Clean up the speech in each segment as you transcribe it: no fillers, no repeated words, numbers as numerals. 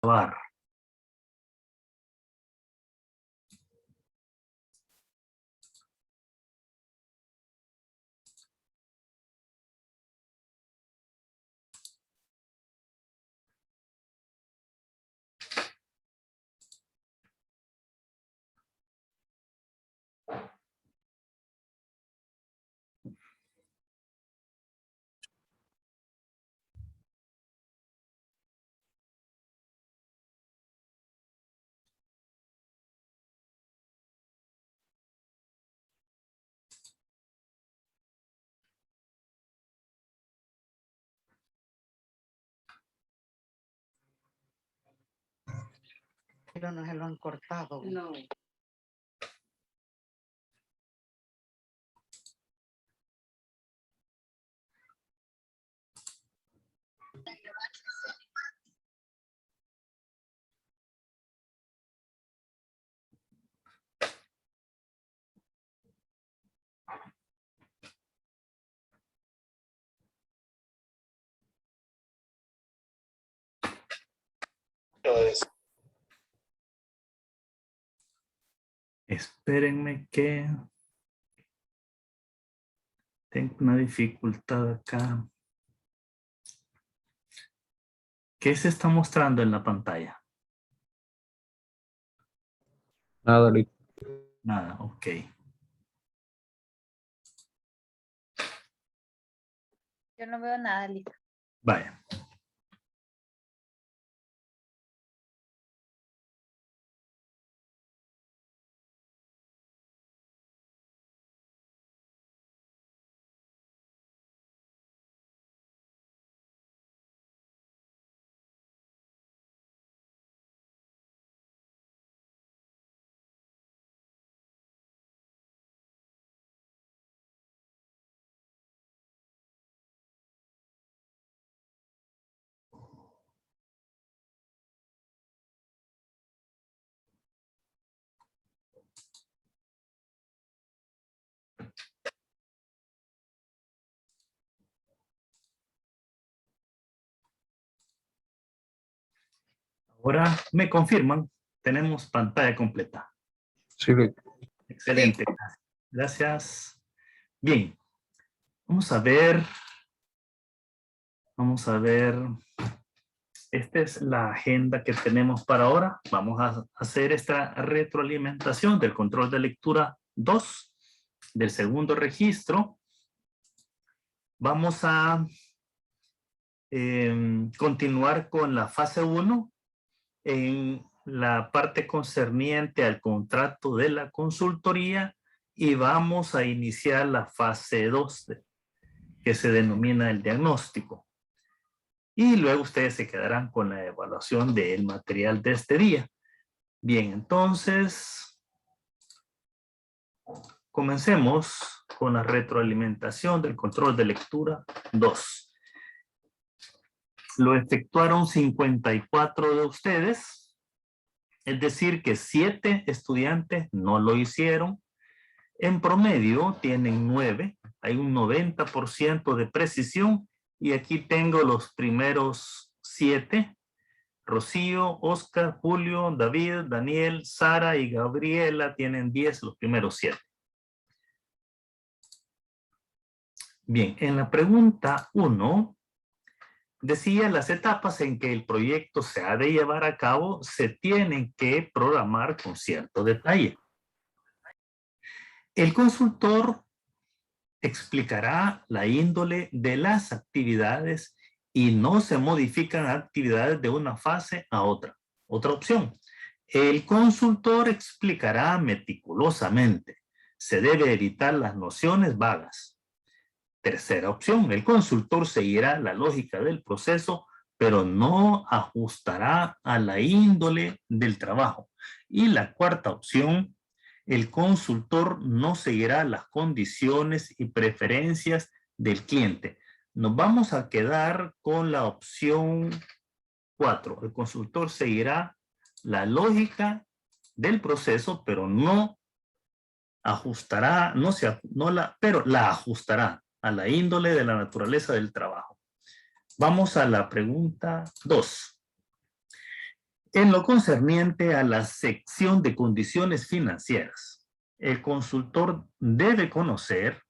Grabar. Pero no se lo han cortado. No. Espérenme que tengo una dificultad acá. ¿Qué se está mostrando en la pantalla? Nada, Lick. Nada, ok. Yo no veo nada, Lisa. Vaya. Ahora me confirman, tenemos pantalla completa. Sí, Lick. Excelente. Gracias. Bien. Vamos a ver. Vamos a ver. Esta es la agenda que tenemos para ahora. Vamos a hacer esta retroalimentación del control de lectura 2 del segundo registro. Vamos a continuar con la fase 1 en la parte concerniente al contrato de la consultoría y vamos a iniciar la fase 2 que se denomina el diagnóstico. Y luego ustedes se quedarán con la evaluación del material de este día. Bien, entonces comencemos con la retroalimentación del control de lectura 2. Lo efectuaron 54 de ustedes, es decir que 7 estudiantes no lo hicieron. En promedio tienen 9, hay un 90% de precisión y aquí tengo los primeros 7. Rocío, Oscar, Julio, David, Daniel, Sara y Gabriela tienen 10, los primeros 7. Bien, en la pregunta 1 decía las etapas en que el proyecto se ha de llevar a cabo se tienen que programar con cierto detalle. El consultor explicará la índole de las actividades y no se modifican actividades de una fase a otra. Otra opción. El consultor explicará meticulosamente. Se debe evitar las nociones vagas. Tercera opción. El consultor seguirá la lógica del proceso, pero no ajustará a la índole del trabajo. Y la cuarta opción. El consultor no seguirá las condiciones y preferencias del cliente. Nos vamos a quedar con la opción 4. El consultor seguirá la lógica del proceso, pero no ajustará, pero la ajustará a la índole de la naturaleza del trabajo. Vamos a la pregunta 2. En lo concerniente a la sección de condiciones financieras, el consultor debe conocer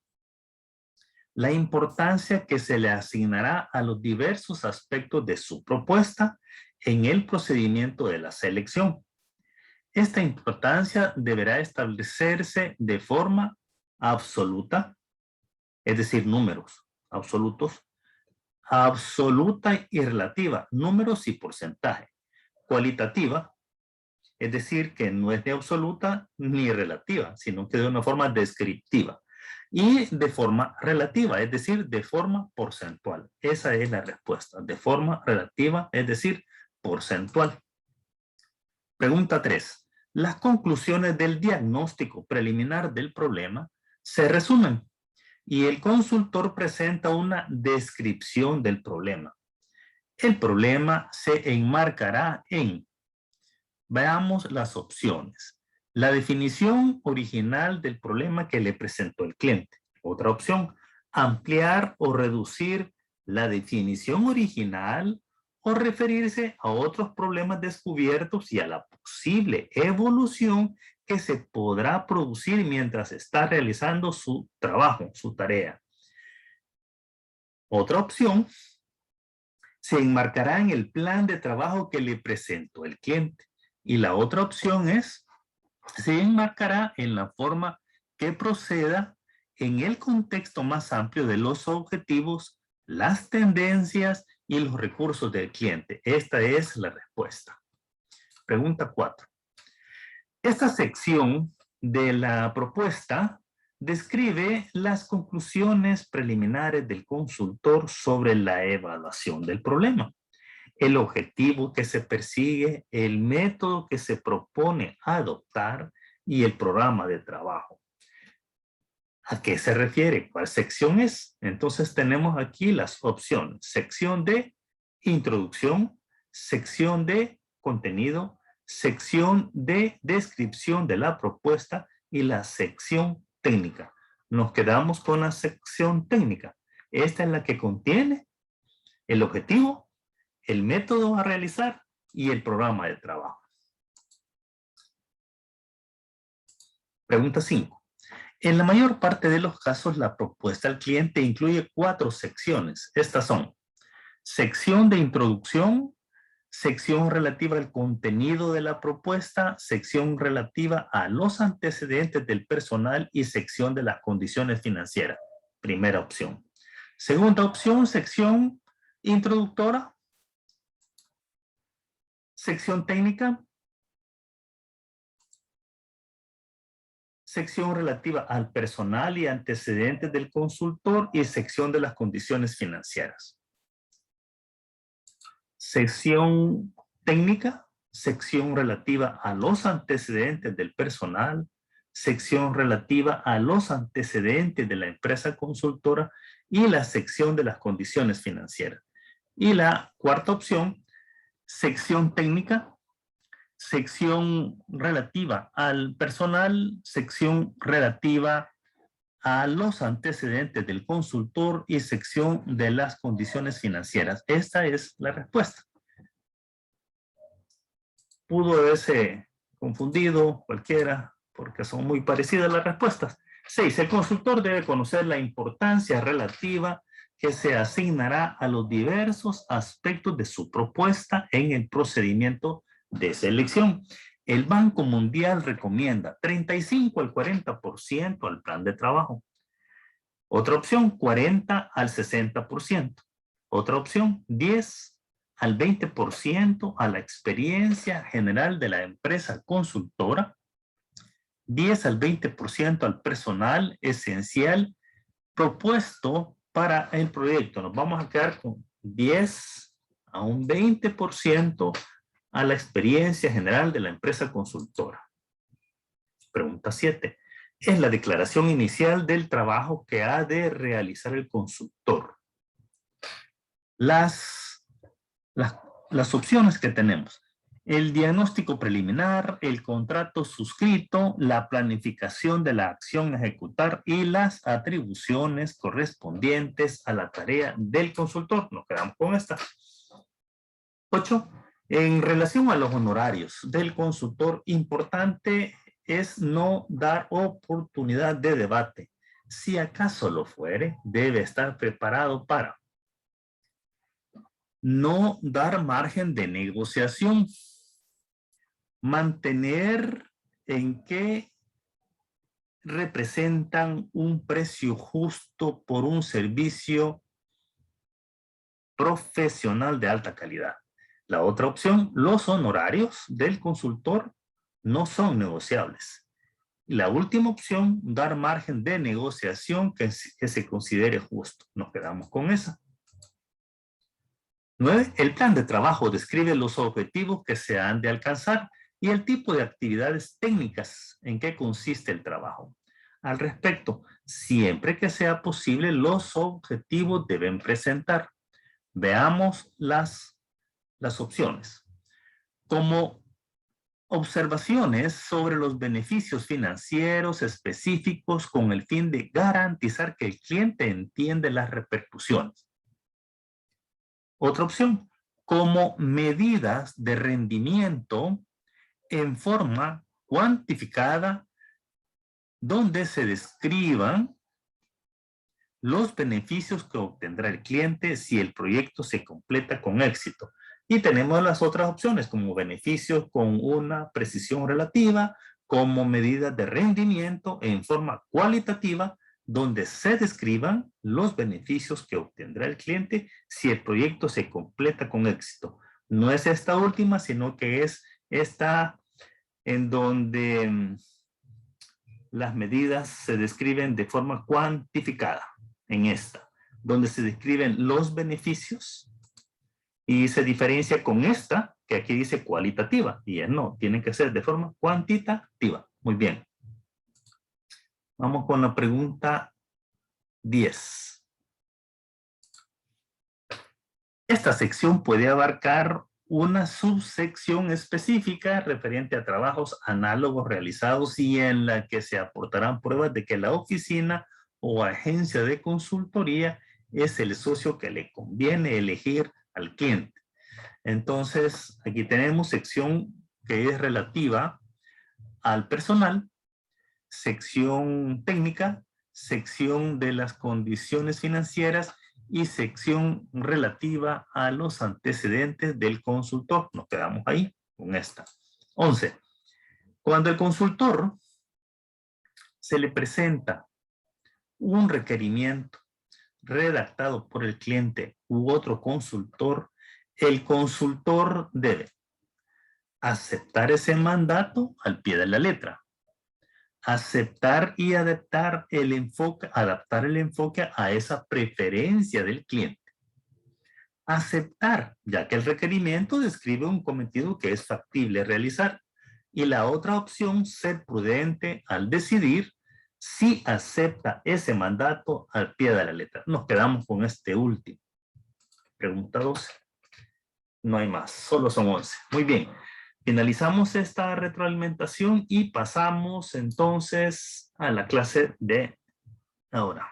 la importancia que se le asignará a los diversos aspectos de su propuesta en el procedimiento de la selección. Esta importancia deberá establecerse de forma absoluta, es decir, números absolutos, absoluta y relativa, números y porcentaje. Cualitativa, es decir, que no es ni absoluta ni relativa, sino que de una forma descriptiva. Y de forma relativa, es decir, de forma porcentual. Esa es la respuesta. De forma relativa, es decir, porcentual. Pregunta 3. Las conclusiones del diagnóstico preliminar del problema se resumen y el consultor presenta una descripción del problema. El problema se enmarcará en, veamos las opciones. La definición original del problema que le presentó el cliente. Otra opción, ampliar o reducir la definición original o referirse a otros problemas descubiertos y a la posible evolución que se podrá producir mientras está realizando su trabajo, su tarea. Otra opción, se enmarcará en el plan de trabajo que le presentó el cliente. Y la otra opción es, se enmarcará en la forma que proceda en el contexto más amplio de los objetivos, las tendencias y los recursos del cliente. Esta es la respuesta. Pregunta 4. Esta sección de la propuesta describe las conclusiones preliminares del consultor sobre la evaluación del problema, el objetivo que se persigue, el método que se propone adoptar y el programa de trabajo. ¿A qué se refiere? ¿Cuál sección es? Entonces tenemos aquí las opciones. Sección de introducción, sección de contenido, sección de descripción de la propuesta y la sección técnica. Nos quedamos con la sección técnica. Esta es la que contiene el objetivo, el método a realizar y el programa de trabajo. Pregunta 5. En la mayor parte de los casos, la propuesta al cliente incluye 4 secciones. Estas son sección de introducción, sección relativa al contenido de la propuesta, sección relativa a los antecedentes del personal y sección de las condiciones financieras. Primera opción. Segunda opción, sección introductora, sección técnica, sección relativa al personal y antecedentes del consultor y sección de las condiciones financieras. Sección técnica, sección relativa a los antecedentes del personal, sección relativa a los antecedentes de la empresa consultora y la sección de las condiciones financieras. Y la cuarta opción, sección técnica, sección relativa al personal, sección relativa a los antecedentes del consultor y sección de las condiciones financieras. Esta es la respuesta. Pudo haberse confundido cualquiera porque son muy parecidas las respuestas. 6. El consultor debe conocer la importancia relativa que se asignará a los diversos aspectos de su propuesta en el procedimiento de selección. El Banco Mundial recomienda 35 al 40% al plan de trabajo. Otra opción, 40 al 60%. Otra opción, 10 al 20% a la experiencia general de la empresa consultora. 10 al 20% al personal esencial propuesto para el proyecto. Nos vamos a quedar con 10 a un 20% a la experiencia general de la empresa consultora. Pregunta 7. Es la declaración inicial del trabajo que ha de realizar el consultor. Las opciones que tenemos. El diagnóstico preliminar, el contrato suscrito, la planificación de la acción a ejecutar y las atribuciones correspondientes a la tarea del consultor. Nos quedamos con esta. 8. En relación a los honorarios del consultor, importante es no dar oportunidad de debate. Si acaso lo fuere, debe estar preparado para no dar margen de negociación, mantener en que representan un precio justo por un servicio profesional de alta calidad. La otra opción, los honorarios del consultor no son negociables. Y la última opción, dar margen de negociación que se considere justo. Nos quedamos con esa. 9. El plan de trabajo describe los objetivos que se han de alcanzar y el tipo de actividades técnicas en que consiste el trabajo. Al respecto, siempre que sea posible, los objetivos deben presentar. Veamos las opciones. Como observaciones sobre los beneficios financieros específicos con el fin de garantizar que el cliente entiende las repercusiones. Otra opción, como medidas de rendimiento en forma cuantificada donde se describan los beneficios que obtendrá el cliente si el proyecto se completa con éxito. Y tenemos las otras opciones como beneficios con una precisión relativa, como medidas de rendimiento en forma cualitativa, donde se describan los beneficios que obtendrá el cliente si el proyecto se completa con éxito. No es esta última, sino que es esta en donde las medidas se describen de forma cuantificada, en esta, donde se describen los beneficios y se diferencia con esta, que aquí dice cualitativa, y no, tienen que ser de forma cuantitativa. Muy bien. Vamos con la pregunta 10. Esta sección puede abarcar una subsección específica referente a trabajos análogos realizados y en la que se aportarán pruebas de que la oficina o agencia de consultoría es el socio que le conviene elegir al cliente. Entonces, aquí tenemos sección que es relativa al personal, sección técnica, sección de las condiciones financieras y sección relativa a los antecedentes del consultor. Nos quedamos ahí con esta. 11. Cuando el consultor se le presenta un requerimiento redactado por el cliente u otro consultor, el consultor debe aceptar ese mandato al pie de la letra, aceptar y adaptar el enfoque a esa preferencia del cliente. Aceptar, ya que el requerimiento describe un cometido que es factible realizar. Y la otra opción, ser prudente al decidir si acepta ese mandato al pie de la letra. Nos quedamos con este último. Pregunta 12. No hay más, solo son 11. Muy bien. Finalizamos esta retroalimentación y pasamos entonces a la clase de ahora.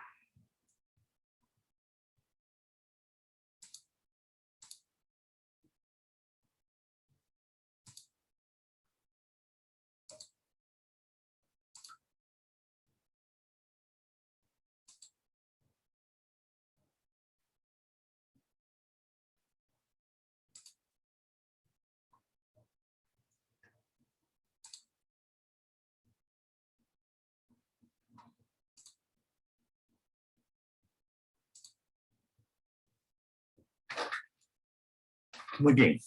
Muy bien.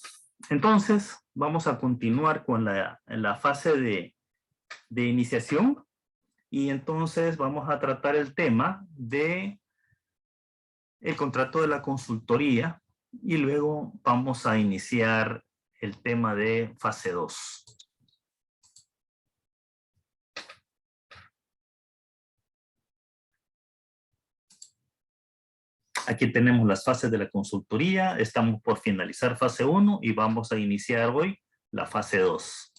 Entonces, vamos a continuar con la fase de iniciación. Y entonces vamos a tratar el tema de el contrato de la consultoría. Y luego vamos a iniciar el tema de fase 2. Aquí tenemos las fases de la consultoría. Estamos por finalizar fase 1 y vamos a iniciar hoy la fase 2.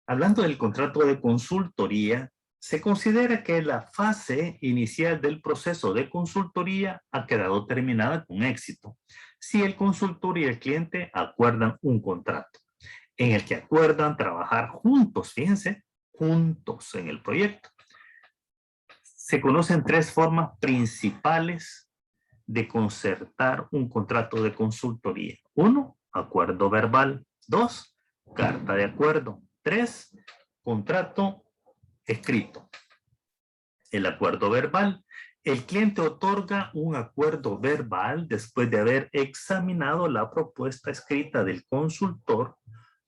Hablando del contrato de consultoría, se considera que la fase inicial del proceso de consultoría ha quedado terminada con éxito. si el consultor y el cliente acuerdan un contrato en el que acuerdan trabajar juntos, fíjense, juntos en el proyecto. Se conocen tres formas principales de concertar un contrato de consultoría. 1, acuerdo verbal. 2, carta de acuerdo. 3, contrato escrito. El acuerdo verbal. El cliente otorga un acuerdo verbal después de haber examinado la propuesta escrita del consultor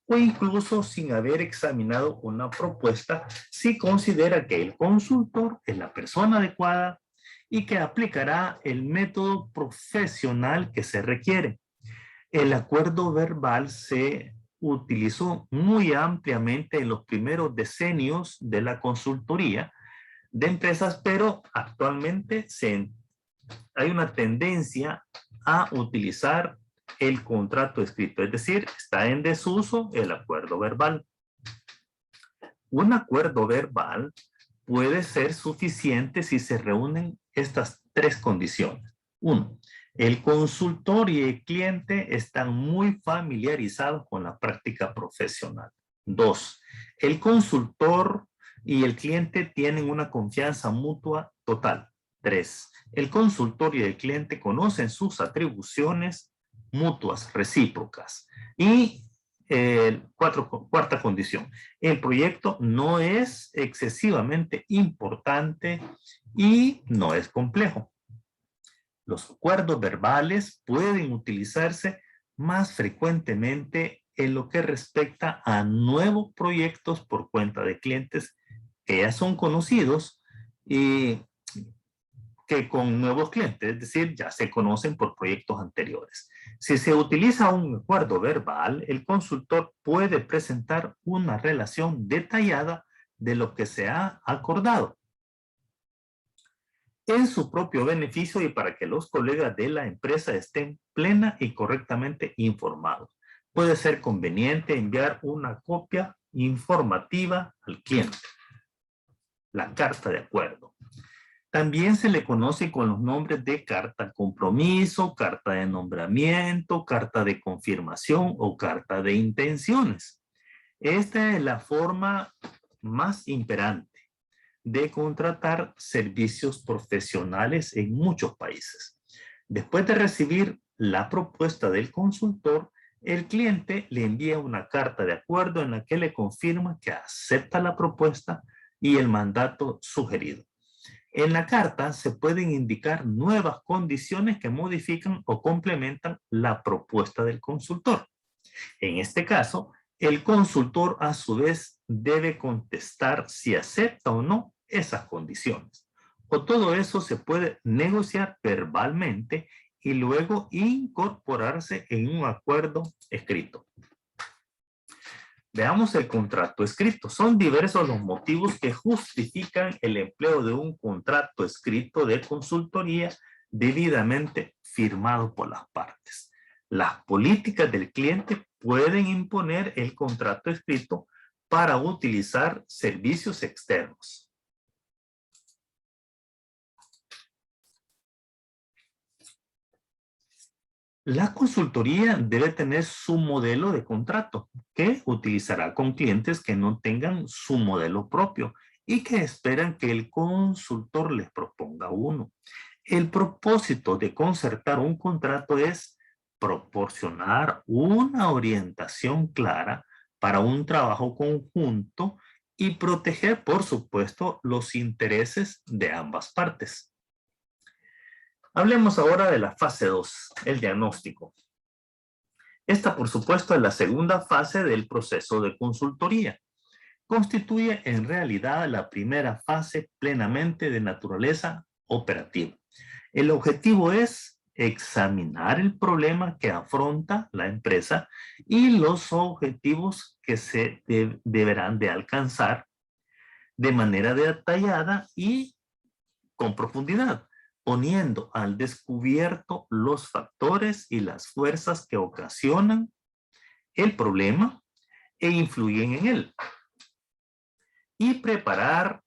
o incluso sin haber examinado una propuesta si considera que el consultor es la persona adecuada y que aplicará el método profesional que se requiere. El acuerdo verbal se utilizó muy ampliamente en los primeros decenios de la consultoría de empresas, pero actualmente hay una tendencia a utilizar el contrato escrito, es decir, está en desuso el acuerdo verbal. Un acuerdo verbal puede ser suficiente si se reúnen estas tres condiciones. 1, el consultor y el cliente están muy familiarizados con la práctica profesional. 2, el consultor y el cliente tienen una confianza mutua total. 3, el consultor y el cliente conocen sus atribuciones mutuas, recíprocas. Y cuarta condición, el proyecto no es excesivamente importante y no es complejo. Los acuerdos verbales pueden utilizarse más frecuentemente en lo que respecta a nuevos proyectos por cuenta de clientes que ya son conocidos y que con nuevos clientes, es decir, ya se conocen por proyectos anteriores. Si se utiliza un acuerdo verbal, el consultor puede presentar una relación detallada de lo que se ha acordado en su propio beneficio y para que los colegas de la empresa estén plena y correctamente informados. Puede ser conveniente enviar una copia informativa al cliente. La carta de acuerdo. También se le conoce con los nombres de carta compromiso, carta de nombramiento, carta de confirmación o carta de intenciones. Esta es la forma más imperante de contratar servicios profesionales en muchos países. Después de recibir la propuesta del consultor, el cliente le envía una carta de acuerdo en la que le confirma que acepta la propuesta y el mandato sugerido. En la carta se pueden indicar nuevas condiciones que modifican o complementan la propuesta del consultor. En este caso, el consultor a su vez debe contestar si acepta o no esas condiciones. O todo eso se puede negociar verbalmente y luego incorporarse en un acuerdo escrito. Veamos el contrato escrito. Son diversos los motivos que justifican el empleo de un contrato escrito de consultoría debidamente firmado por las partes. Las políticas del cliente pueden imponer el contrato escrito para utilizar servicios externos. La consultoría debe tener su modelo de contrato que utilizará con clientes que no tengan su modelo propio y que esperan que el consultor les proponga uno. El propósito de concertar un contrato es proporcionar una orientación clara para un trabajo conjunto y proteger, por supuesto, los intereses de ambas partes. Hablemos ahora de la fase 2, el diagnóstico. Esta, por supuesto, es la segunda fase del proceso de consultoría. Constituye en realidad la primera fase plenamente de naturaleza operativa. El objetivo es examinar el problema que afronta la empresa y los objetivos que se deberán de alcanzar de manera detallada y con profundidad, poniendo al descubierto los factores y las fuerzas que ocasionan el problema e influyen en él. Y preparar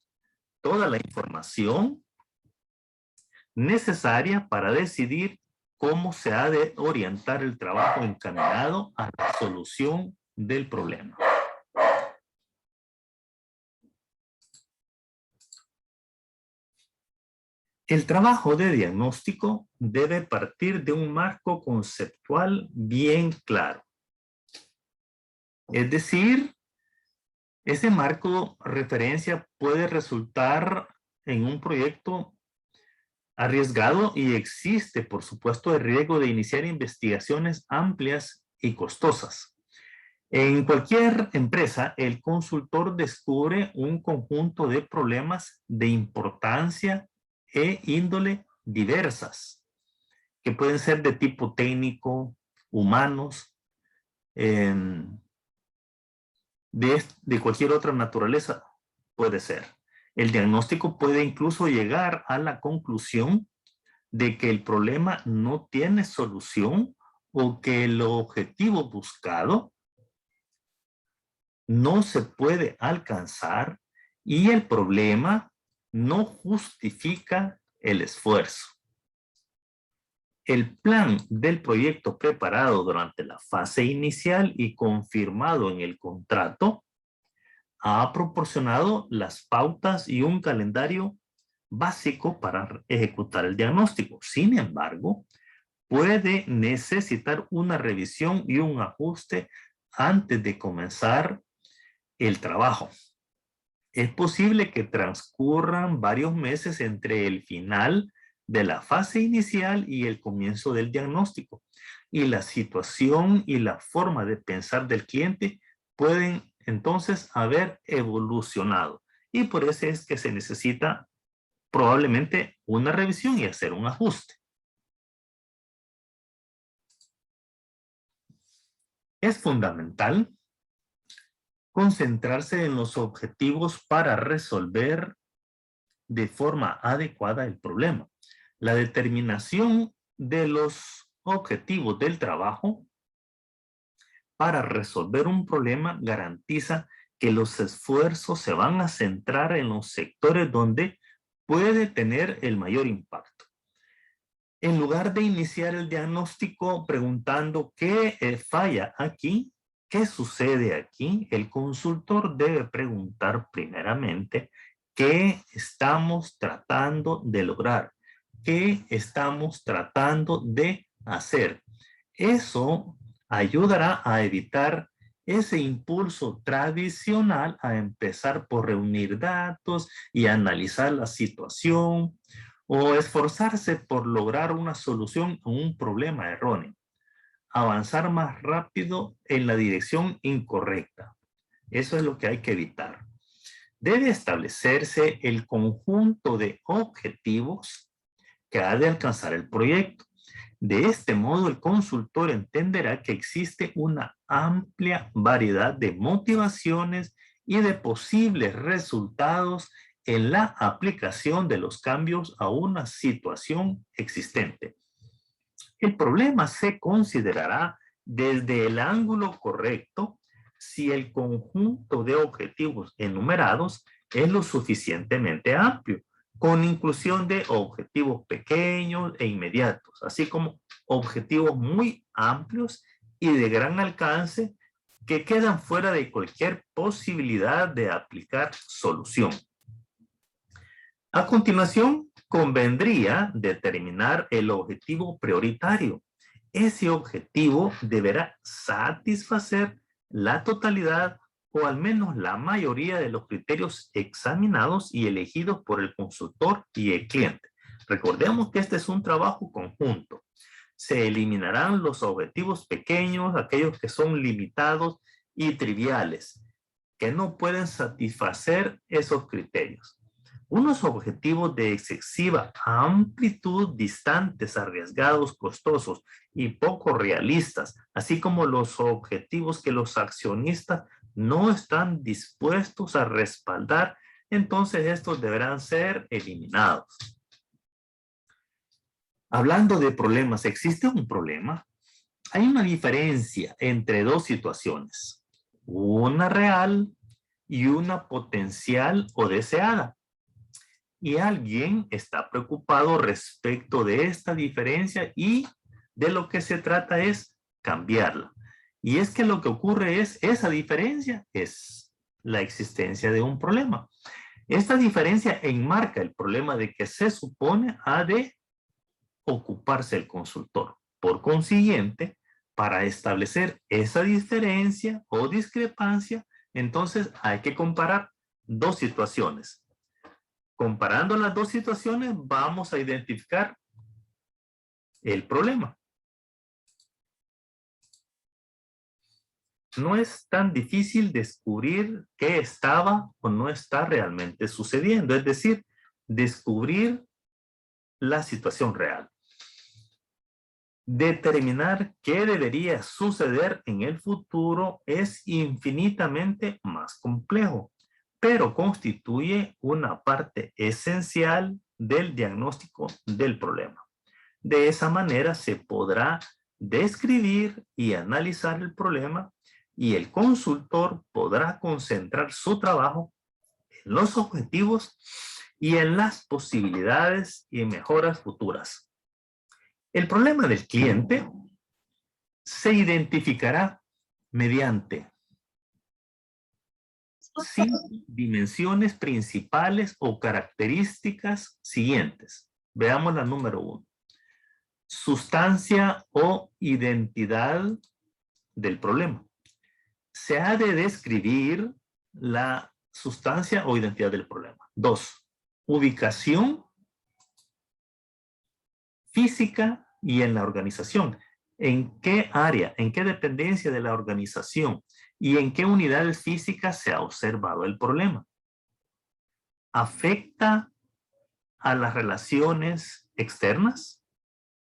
toda la información necesaria para decidir cómo se ha de orientar el trabajo encaminado a la solución del problema. El trabajo de diagnóstico debe partir de un marco conceptual bien claro. Es decir, ese marco referencia puede resultar en un proyecto arriesgado y existe, por supuesto, el riesgo de iniciar investigaciones amplias y costosas. En cualquier empresa, el consultor descubre un conjunto de problemas de importancia e índole diversas, que pueden ser de tipo técnico, humanos, de cualquier otra naturaleza puede ser. El diagnóstico puede incluso llegar a la conclusión de que el problema no tiene solución o que el objetivo buscado no se puede alcanzar y el problema no justifica el esfuerzo. El plan del proyecto preparado durante la fase inicial y confirmado en el contrato ha proporcionado las pautas y un calendario básico para ejecutar el diagnóstico. Sin embargo, puede necesitar una revisión y un ajuste antes de comenzar el trabajo. Es posible que transcurran varios meses entre el final de la fase inicial y el comienzo del diagnóstico. Y la situación y la forma de pensar del cliente pueden entonces haber evolucionado. Y por eso es que se necesita probablemente una revisión y hacer un ajuste. Es fundamental concentrarse en los objetivos para resolver de forma adecuada el problema. La determinación de los objetivos del trabajo para resolver un problema garantiza que los esfuerzos se van a centrar en los sectores donde puede tener el mayor impacto. En lugar de iniciar el diagnóstico preguntando qué falla aquí, qué sucede aquí, el consultor debe preguntar primeramente qué estamos tratando de lograr, qué estamos tratando de hacer. Eso ayudará a evitar ese impulso tradicional a empezar por reunir datos y analizar la situación o esforzarse por lograr una solución a un problema erróneo. Avanzar más rápido en la dirección incorrecta. Eso es lo que hay que evitar. Debe establecerse el conjunto de objetivos que ha de alcanzar el proyecto. De este modo, el consultor entenderá que existe una amplia variedad de motivaciones y de posibles resultados en la aplicación de los cambios a una situación existente. El problema se considerará desde el ángulo correcto si el conjunto de objetivos enumerados es lo suficientemente amplio, con inclusión de objetivos pequeños e inmediatos, así como objetivos muy amplios y de gran alcance que quedan fuera de cualquier posibilidad de aplicar solución. A continuación, convendría determinar el objetivo prioritario. Ese objetivo deberá satisfacer la totalidad o al menos la mayoría de los criterios examinados y elegidos por el consultor y el cliente. Recordemos que este es un trabajo conjunto. Se eliminarán los objetivos pequeños, aquellos que son limitados y triviales, que no pueden satisfacer esos criterios. Unos objetivos de excesiva amplitud, distantes, arriesgados, costosos y poco realistas, así como los objetivos que los accionistas no están dispuestos a respaldar, entonces estos deberán ser eliminados. Hablando de problemas, ¿existe un problema? Hay una diferencia entre dos situaciones, una real y una potencial o deseada. Y alguien está preocupado respecto de esta diferencia y De lo que se trata es cambiarla. Y es que lo que ocurre es, esa diferencia es la existencia de un problema. Esta diferencia enmarca el problema de que se supone ha de ocuparse el consultor. Por consiguiente, para establecer esa diferencia o discrepancia, entonces hay que comparar dos situaciones. Comparando las dos situaciones, vamos a identificar el problema. No es tan difícil descubrir qué estaba o no está realmente sucediendo, es decir, descubrir la situación real. Determinar qué debería suceder en el futuro es infinitamente más complejo, pero constituye una parte esencial del diagnóstico del problema. De esa manera se podrá describir y analizar el problema y el consultor podrá concentrar su trabajo en los objetivos y en las posibilidades y mejoras futuras. El problema del cliente se identificará mediante 5 dimensiones principales o características siguientes. Veamos la número 1. Sustancia o identidad del problema. Se ha de describir la sustancia o identidad del problema. 2. Ubicación física y en la organización. ¿En qué área, en qué dependencia de la organización y en qué unidades físicas se ha observado el problema? ¿Afecta a las relaciones externas?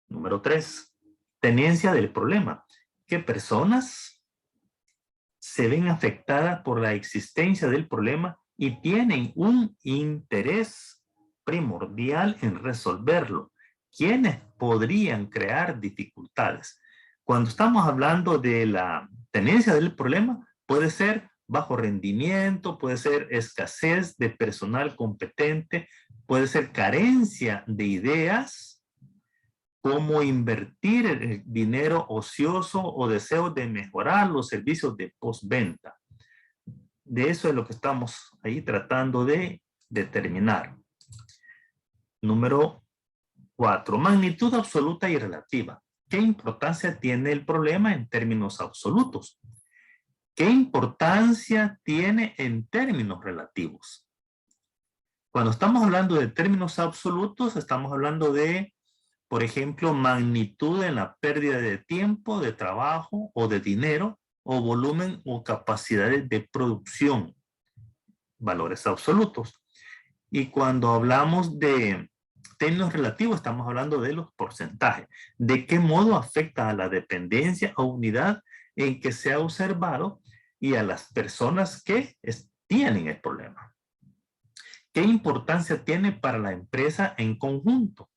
Número 3. Tenencia del problema. ¿Qué personas se ven afectadas por la existencia del problema y tienen un interés primordial en resolverlo? ¿Quiénes podrían crear dificultades? Cuando estamos hablando de la tenencia del problema, puede ser bajo rendimiento, puede ser escasez de personal competente, puede ser carencia de ideas, cómo invertir el dinero ocioso o deseo de mejorar los servicios de postventa. De eso es lo que estamos ahí tratando de determinar. Número 4. Magnitud absoluta y relativa. ¿Qué importancia tiene el problema en términos absolutos? ¿Qué importancia tiene en términos relativos? Cuando estamos hablando de términos absolutos, estamos hablando de, por ejemplo, magnitud en la pérdida de tiempo, de trabajo o de dinero, o volumen o capacidades de producción. Valores absolutos. Y cuando hablamos de términos relativos, estamos hablando de los porcentajes. ¿De qué modo afecta a la dependencia o unidad en que se ha observado y a las personas que tienen el problema? ¿Qué importancia tiene para la empresa en conjunto?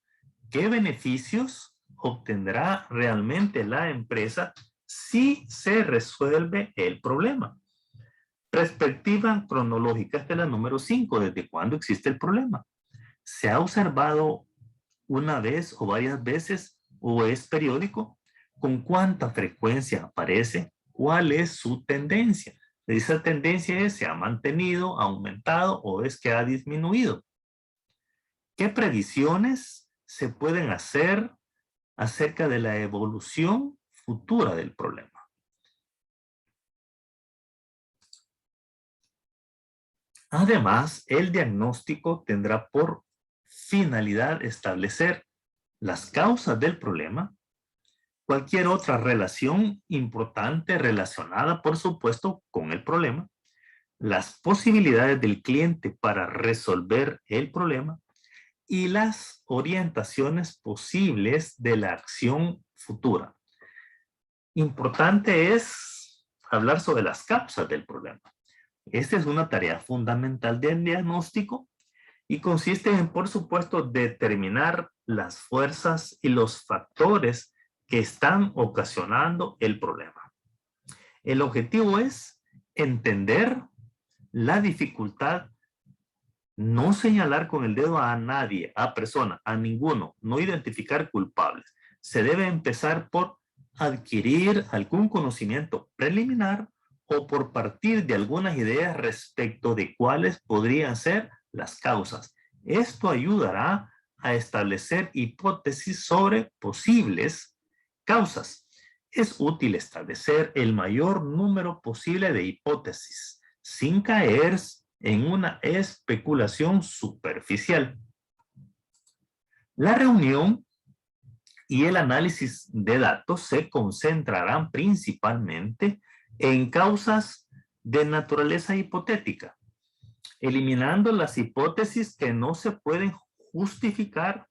¿Qué beneficios obtendrá realmente la empresa si se resuelve el problema? Perspectiva cronológica, esta es la número 5, ¿desde cuándo existe el problema? ¿Se ha observado una vez o varias veces o es periódico? ¿Con cuánta frecuencia aparece? ¿Cuál es su tendencia? Esa tendencia es, ¿se ha mantenido, ha aumentado o es que ha disminuido? ¿Qué previsiones se pueden hacer acerca de la evolución futura del problema? Además, el diagnóstico tendrá por finalidad establecer las causas del problema, cualquier otra relación importante relacionada, por supuesto, con el problema, las posibilidades del cliente para resolver el problema y las orientaciones posibles de la acción futura. Importante es hablar sobre las causas del problema. Esta es una tarea fundamental del diagnóstico y consiste en, por supuesto, determinar las fuerzas y los factores que están ocasionando el problema. El objetivo es entender la dificultad, no señalar con el dedo a nadie, a persona, a ninguno, no identificar culpables, se debe empezar por adquirir algún conocimiento preliminar o por partir de algunas ideas respecto de cuáles podrían ser las causas. Esto ayudará a establecer hipótesis sobre posibles causas. Es útil establecer el mayor número posible de hipótesis sin caer en una especulación superficial. La reunión y el análisis de datos se concentrarán principalmente en causas de naturaleza hipotética, eliminando las hipótesis que no se pueden justificar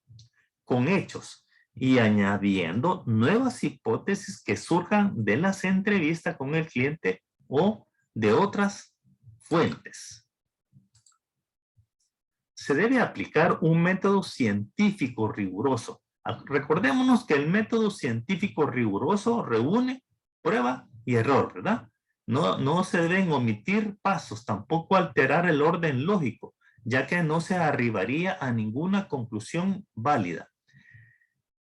con hechos y añadiendo nuevas hipótesis que surjan de las entrevistas con el cliente o de otras fuentes. Se debe aplicar un método científico riguroso. Recordémonos que el método científico riguroso reúne prueba y error, ¿verdad? No se deben omitir pasos, tampoco alterar el orden lógico, ya que no se arribaría a ninguna conclusión válida.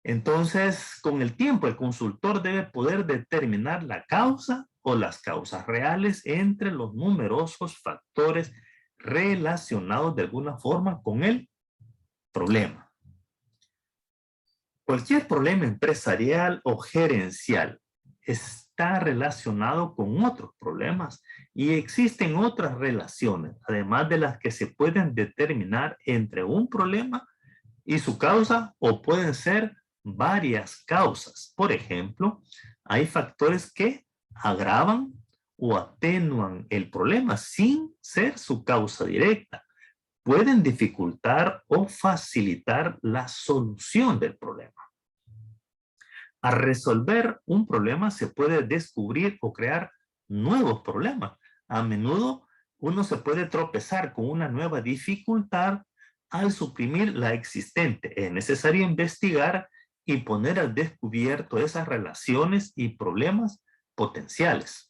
Entonces, con el tiempo, el consultor debe poder determinar la causa o las causas reales entre los numerosos factores relacionados de alguna forma con el problema. Cualquier problema empresarial o gerencial está relacionado con otros problemas y existen otras relaciones, además de las que se pueden determinar entre un problema y su causa, o pueden ser varias causas. Por ejemplo, hay factores que agravan o atenúan el problema sin ser su causa directa. Pueden dificultar o facilitar la solución del problema. Al resolver un problema se puede descubrir o crear nuevos problemas. A menudo uno se puede tropezar con una nueva dificultad al suprimir la existente. Es necesario investigar y poner al descubierto esas relaciones y problemas potenciales.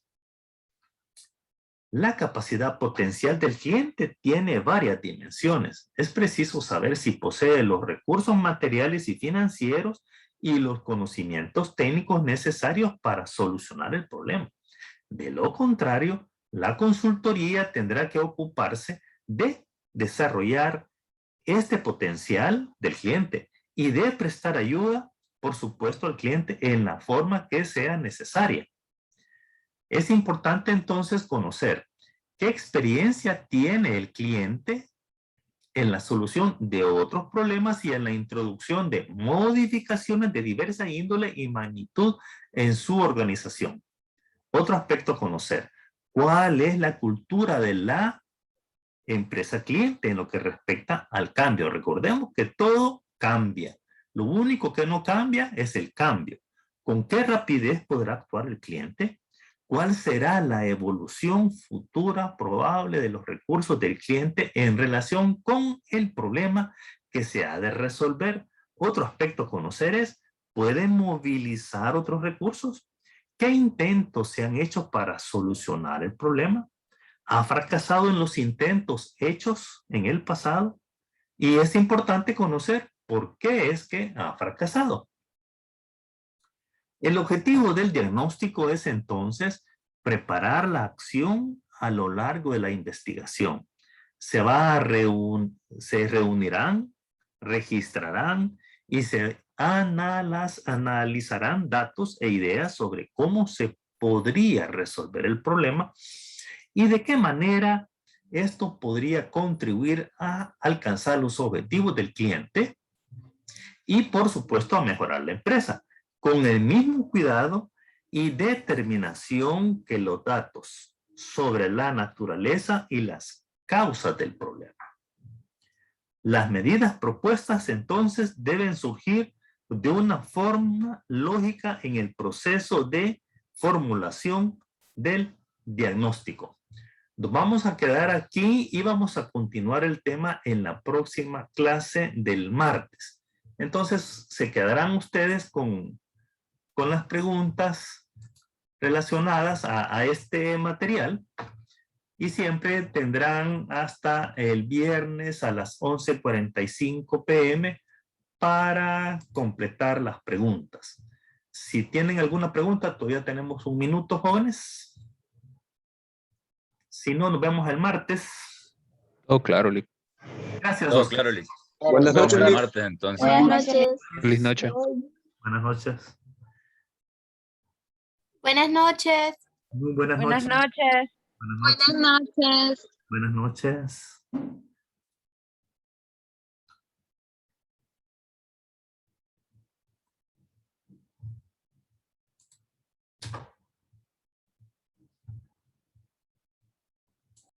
La capacidad potencial del cliente tiene varias dimensiones. Es preciso saber si posee los recursos materiales y financieros y los conocimientos técnicos necesarios para solucionar el problema. De lo contrario, la consultoría tendrá que ocuparse de desarrollar este potencial del cliente y de prestar ayuda, por supuesto, al cliente en la forma que sea necesaria. Es importante entonces conocer qué experiencia tiene el cliente en la solución de otros problemas y en la introducción de modificaciones de diversa índole y magnitud en su organización. Otro aspecto a conocer: ¿cuál es la cultura de la empresa cliente en lo que respecta al cambio? Recordemos que todo cambia. Lo único que no cambia es el cambio. ¿Con qué rapidez podrá actuar el cliente? ¿Cuál será la evolución futura probable de los recursos del cliente en relación con el problema que se ha de resolver? Otro aspecto a conocer es: ¿pueden movilizar otros recursos? ¿Qué intentos se han hecho para solucionar el problema? ¿Ha fracasado en los intentos hechos en el pasado? Y es importante conocer por qué es que ha fracasado. El objetivo del diagnóstico es entonces preparar la acción a lo largo de la investigación. Se reunirán, registrarán y se analizarán datos e ideas sobre cómo se podría resolver el problema y de qué manera esto podría contribuir a alcanzar los objetivos del cliente y, por supuesto, a mejorar la empresa, con el mismo cuidado y determinación que los datos sobre la naturaleza y las causas del problema. Las medidas propuestas entonces deben surgir de una forma lógica en el proceso de formulación del diagnóstico. Nos vamos a quedar aquí y vamos a continuar el tema en la próxima clase del martes. Entonces se quedarán ustedes con las preguntas relacionadas a este material y siempre tendrán hasta el viernes a las 11:45 p.m. para completar las preguntas. Si tienen alguna pregunta, todavía tenemos un minuto, jóvenes. Si no, nos vemos el martes. Oh, claro, Lick. Gracias, Todo Oscar. claro, Lick. Buenas Nos vemos noches, el Lick. martes entonces. Buenas noches. Feliz noche. Buenas noches. Buenas noches. Muy buenas Buenas noches. noches. Buenas noches. Buenas noches. Buenas noches.